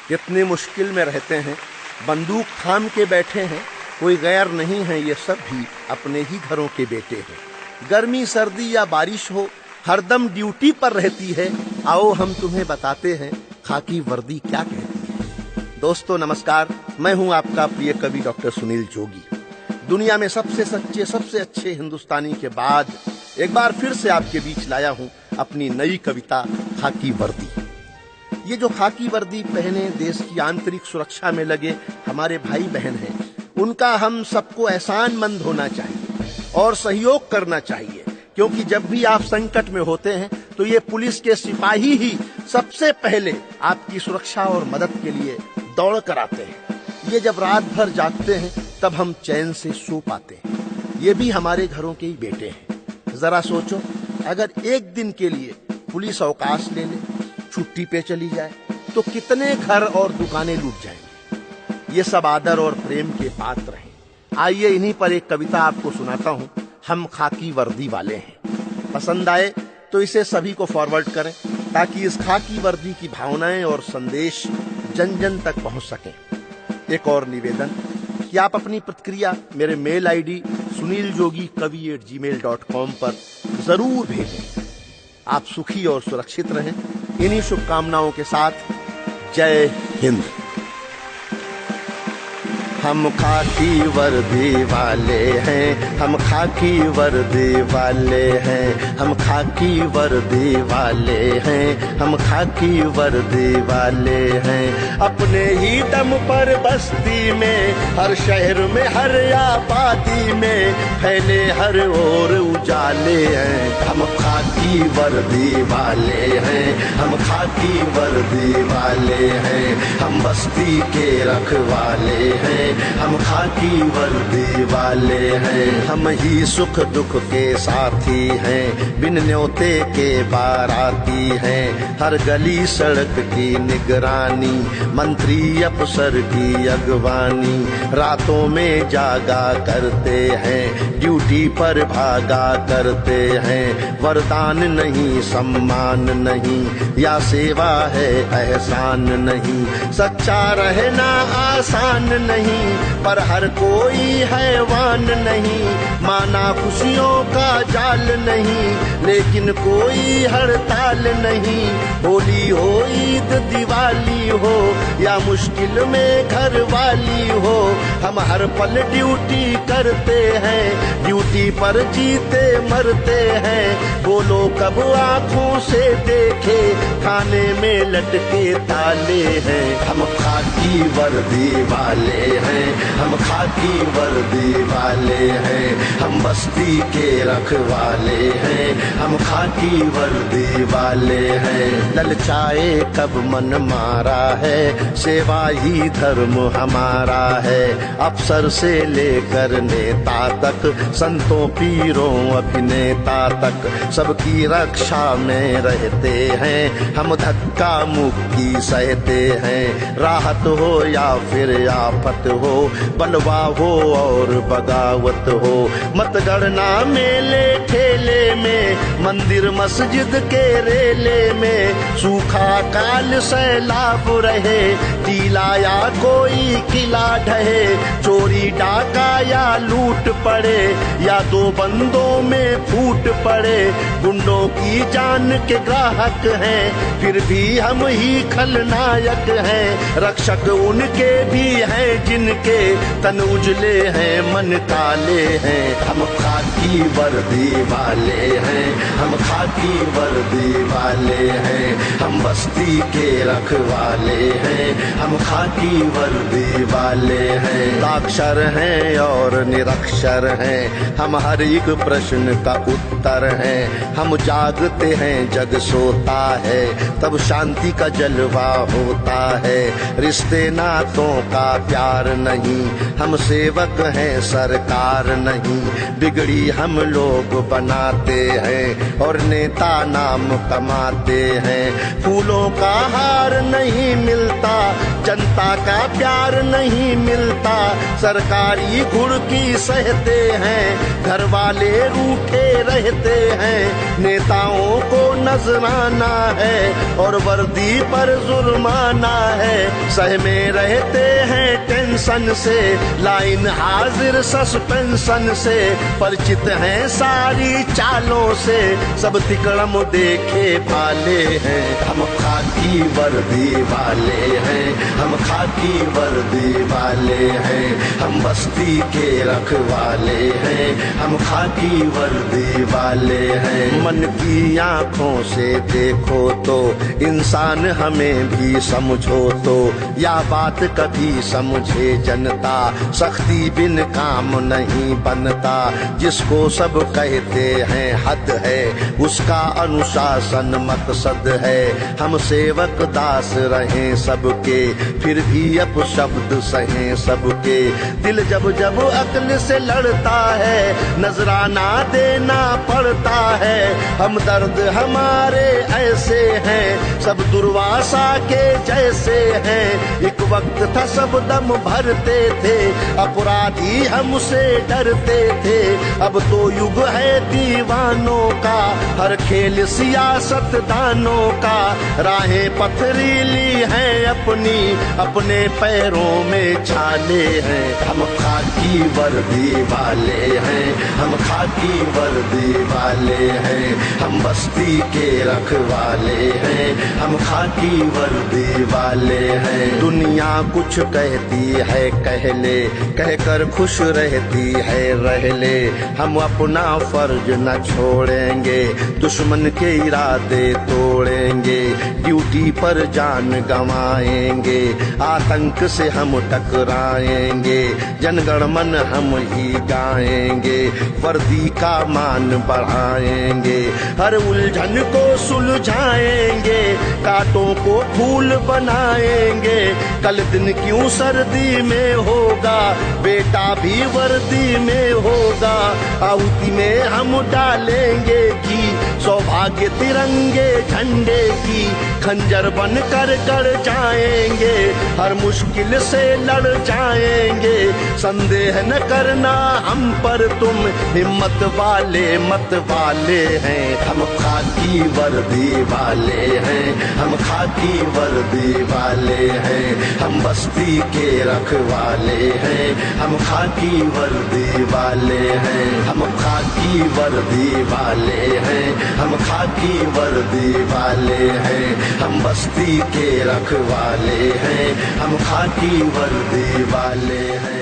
कितनी मुश्किल में रहते हैं, बंदूक थाम के बैठे हैं, कोई गैर नहीं है, ये सब भी अपने ही घरों के बेटे हैं। गर्मी सर्दी या बारिश हो, हरदम ड्यूटी पर रहती है। आओ हम तुम्हें बताते हैं खाकी वर्दी क्या कहती है। दोस्तों नमस्कार, मैं हूं आपका प्रिय कवि डॉक्टर सुनील जोगी। दुनिया में सबसे सच्चे, सबसे अच्छे हिंदुस्तानी के बाद एक बार फिर से आपके बीच लाया हूं अपनी नई कविता खाकी वर्दी। ये जो खाकी वर्दी पहने देश की आंतरिक सुरक्षा में लगे हमारे भाई बहन हैं, उनका हम सबको एहसानमंद होना चाहिए और सहयोग करना चाहिए, क्योंकि जब भी आप संकट में होते हैं तो ये पुलिस के सिपाही ही सबसे पहले आपकी सुरक्षा और मदद के लिए दौड़ कर आते हैं। ये जब रात भर जागते हैं तब हम चैन से सो पाते हैं। ये भी हमारे घरों के ही बेटे हैं। जरा सोचो, अगर एक दिन के लिए पुलिस अवकाश ले ले, छुट्टी पे चली जाए, तो कितने घर और दुकानें लूट जाएंगे। ये सब आदर और प्रेम के पात्र हैं। आइए इन्हीं पर एक कविता आपको सुनाता हूं, हम खाकी वर्दी वाले हैं। पसंद आए तो इसे सभी को फॉरवर्ड करें, ताकि इस खाकी वर्दी की भावनाएं और संदेश जन जन तक पहुंच सकें। एक और निवेदन कि आप अपनी प्रतिक्रिया मेरे मेल आईडी suniljogi@gmail.com पर जरूर भेजें। आप सुखी और सुरक्षित रहें। इन्हीं शुभकामनाओं के साथ जय हिंद। हम खाकी वर्दी वाले हैं, हम खाकी वर्दी वाले हैं, हम खाकी वर्दी वाले हैं, हम खाकी वर्दी वाले हैं। अपने ही दम पर बस्ती में, हर शहर में, हर आबादी में फैले हर ओर उजाले हैं। हम खाकी वर्दी वाले हैं, हम खाकी वर्दी वाले हैं, हम बस्ती के रखवाले हैं, हम खाकी वर्दी वाले हैं। हम ही सुख दुख के साथी हैं, बिन न्योते के बाराती हैं। हर गली सड़क की निगरानी, मंत्री अफसर की अगवानी। रातों में जागा करते हैं, ड्यूटी पर भागा करते हैं। वरदान नहीं, सम्मान नहीं, या सेवा है एहसान नहीं। सच्चा रहना आसान नहीं, पर हर कोई हैवान नहीं। माना खुशियों का जाल नहीं, लेकिन कोई हड़ताल नहीं। होली हो, ईद दिवाली हो, या मुश्किल में घर वाली हो, हम हर पल ड्यूटी करते हैं। ड्यूटी पर जीते मरते हैं। बोलो कब आंखों से देखे, खाने में लटके ताले हैं। हम खाकी वर्दी वाले हैं, हम खाकी वर्दी वाले हैं, हम बस्ती के रखवाले हैं, हम खाकी वर्दी वाले हैं। ललचाए कब मन मारा है, सेवा ही धर्म हमारा है। अफसर से लेकर नेता तक, संतों पीरों अभिनेता तक, सबकी रक्षा में रहते हैं। हम धक्का मुक्की सहते हैं। राहत हो या फिर आफत हो, बलवा हो और बगावत हो। मतगणना मेले ठेले में, मंदिर मस्जिद के रेले में, सूखा काल सैलाब रहे, टीला या कोई किला ढहे। चोरी डाका या लूट पड़े, या दो बंदों में फूट पड़े। गुंडों की जान के ग्राहक हैं, फिर भी हम ही खलनायक हैं। रक्षक उनके भी हैं जिनके तन उजले हैं, मन काले हैं। हम खाकी वर्दी वाले हैं, हम खाकी वर्दी वाले हैं, हम बस्ती के रखवाले हैं, हम खाकी वर्दी वाले हैं। साक्षर हैं और निरक्षर हैं, हम हर एक प्रश्न का उत्तर हैं। हम जागते हैं जग सोता है, तब शांति का जलवा होता है। रिश्ते नातों का प्यार नहीं, हम सेवक हैं सरकार नहीं। बिगड़ी हम लोग बनाते हैं, और नेता नाम कमाते हैं। फूलों का हार नहीं मिलता, जनता का प्यार नहीं मिलता, सरकारी घुड़की सहते हैं, घर वाले रूठे रहते हैं, नेताओं को नजराना है और वर्दी पर जुर्माना है, सहमे रहते हैं टेंशन से, लाइन हाजिर सस्पेंशन से, परिचित हैं सारी चालों से, सब तिकड़म देखे भाले हैं, हम खाकी वर्दी वाले हैं, हम खाकी वर्दी वाले हैं, हम बस्ती के रखवाले हैं, हम खाकी वर्दी वाले हैं। मन की आंखों से देखो तो इंसान हमें भी समझो तो, या बात कभी समझे जनता, सख्ती बिन काम नहीं बनता, जिसको सब कहते हैं हद है, उसका अनुशासन मकसद है, हम सेवक दास रहें सबके, फिर भी अपशब्द सहें सबके, दिल जब जब अक्ल से लड़ता है, नजराना देना पड़ता है, हम दर्द हमारे ऐसे हैं, सब दुर्वासा के जैसे हैं, एक वक्त था सब दम भरते थे, अपराधी हमसे डरते थे, अब तो युग है दीवानों का, हर खेल सियासत दानों का, राहें पथरीली हैं अपनी, अपने पैरों में छाले हैं, हम खाकी वर्दी वाले हैं, हम खाकी वर्दी वाले हैं, हम बस्ती के रखवाले हैं, हम खाकी वर्दी वाले हैं। दुनिया कुछ कहती है कह ले, कहकर खुश रहती है रह ले, हम अपना फर्ज न छोड़ेंगे, दुश्मन के इरादे तोड़ेंगे, ड्यूटी पर जान गंवाएंगे, आतंक से हम टकराएंगे, जनगण मन हम ही गाएंगे, वर्दी का मान बढ़ाएंगे, हर उलझन को सुलझाएंगे, कांटों को फूल बनाएंगे, कल दिन क्यों सर्दी में होगा, बेटा भी वर्दी में होगा, आहुति में हम डालेंगे घी, सौभाग्य तिरंगे झंडे की, खंजर बन कर गड़ जाएंगे, हर मुश्किल से लड़ जाएंगे, संदेह न करना हम पर तुम, हिम्मत वाले मत वाले हैं, हम खाकी वर्दी वाले हैं, हम खाकी वर्दी वाले हैं, हम बस्ती के रखवाले हैं, हम खाकी वर्दी वाले हैं, हम खाकी वर्दी वाले हैं, हम खाकी वर्दी वाले हैं, हम बस्ती के रखवाले हैं, हम खाकी वर्दी वाले हैं।